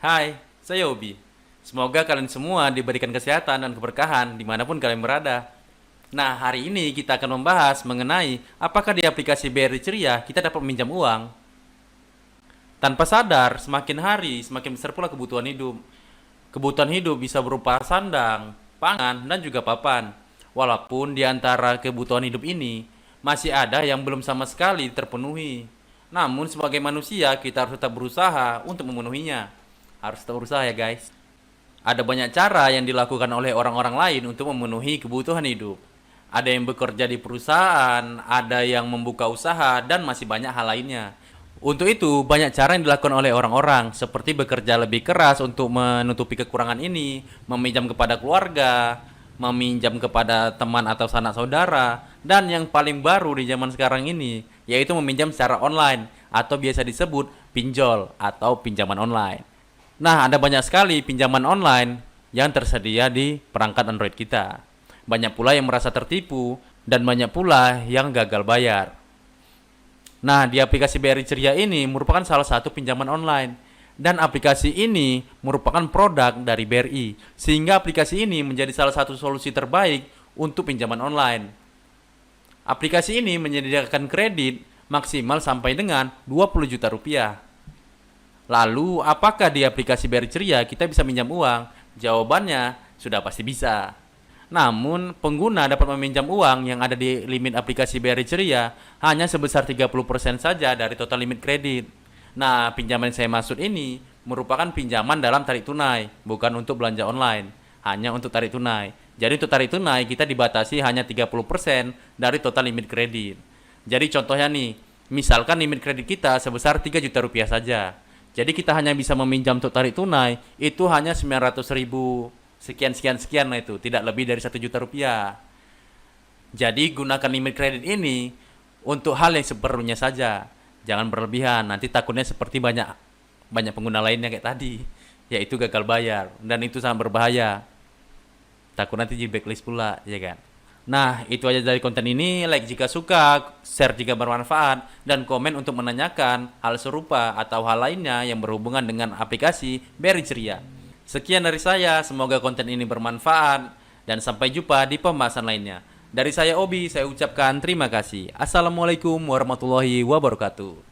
Hai, saya Obi. Semoga kalian semua diberikan kesehatan dan keberkahan dimanapun kalian berada. Nah, hari ini kita akan membahas mengenai apakah di aplikasi BRI Ceria kita dapat meminjam uang. Tanpa sadar, semakin hari semakin besar pula kebutuhan hidup. Kebutuhan hidup bisa berupa sandang, pangan, dan juga papan. Walaupun di antara kebutuhan hidup ini, masih ada yang belum sama sekali terpenuhi. Namun sebagai manusia, kita harus tetap berusaha untuk memenuhinya. Harus tetap berusaha ya guys. Ada banyak cara yang dilakukan oleh orang-orang lain untuk memenuhi kebutuhan hidup. Ada yang bekerja di perusahaan, ada yang membuka usaha, dan masih banyak hal lainnya. Untuk itu, banyak cara yang dilakukan oleh orang-orang, seperti bekerja lebih keras untuk menutupi kekurangan ini, meminjam kepada keluarga, meminjam kepada teman atau sanak saudara, dan yang paling baru di zaman sekarang ini, yaitu meminjam secara online, atau biasa disebut pinjol atau pinjaman online. Nah, ada banyak sekali pinjaman online yang tersedia di perangkat Android kita. Banyak pula yang merasa tertipu, dan banyak pula yang gagal bayar. Nah, di aplikasi BRI Ceria ini merupakan salah satu pinjaman online. Dan aplikasi ini merupakan produk dari BRI. Sehingga aplikasi ini menjadi salah satu solusi terbaik untuk pinjaman online. Aplikasi ini menyediakan kredit maksimal sampai dengan 20 juta rupiah. Lalu, apakah di aplikasi BRI Ceria kita bisa minjam uang? Jawabannya, sudah pasti bisa. Namun, pengguna dapat meminjam uang yang ada di limit aplikasi BRI Ceria hanya sebesar 30% saja dari total limit kredit. Nah, pinjaman yang saya maksud ini merupakan pinjaman dalam tarik tunai, bukan untuk belanja online, hanya untuk tarik tunai. Jadi untuk tarik tunai kita dibatasi hanya 30% dari total limit kredit. Jadi contohnya nih, misalkan limit kredit kita sebesar 3 juta rupiah saja. Jadi kita hanya bisa meminjam untuk tarik tunai itu hanya 900 ribu sekian, nah itu tidak lebih dari 1 juta rupiah. Jadi gunakan limit kredit ini untuk hal yang seperlunya saja. Jangan berlebihan, nanti takutnya seperti banyak banyak pengguna lainnya kayak tadi, yaitu gagal bayar, dan itu sangat berbahaya. Takut nanti di blacklist pula, ya kan? Nah, itu aja dari konten ini. Like jika suka, share jika bermanfaat, dan komen untuk menanyakan hal serupa atau hal lainnya yang berhubungan dengan aplikasi BRI Ceria. Sekian dari saya, semoga konten ini bermanfaat, dan sampai jumpa di pembahasan lainnya. Dari saya Obi, saya ucapkan terima kasih. Assalamualaikum warahmatullahi wabarakatuh.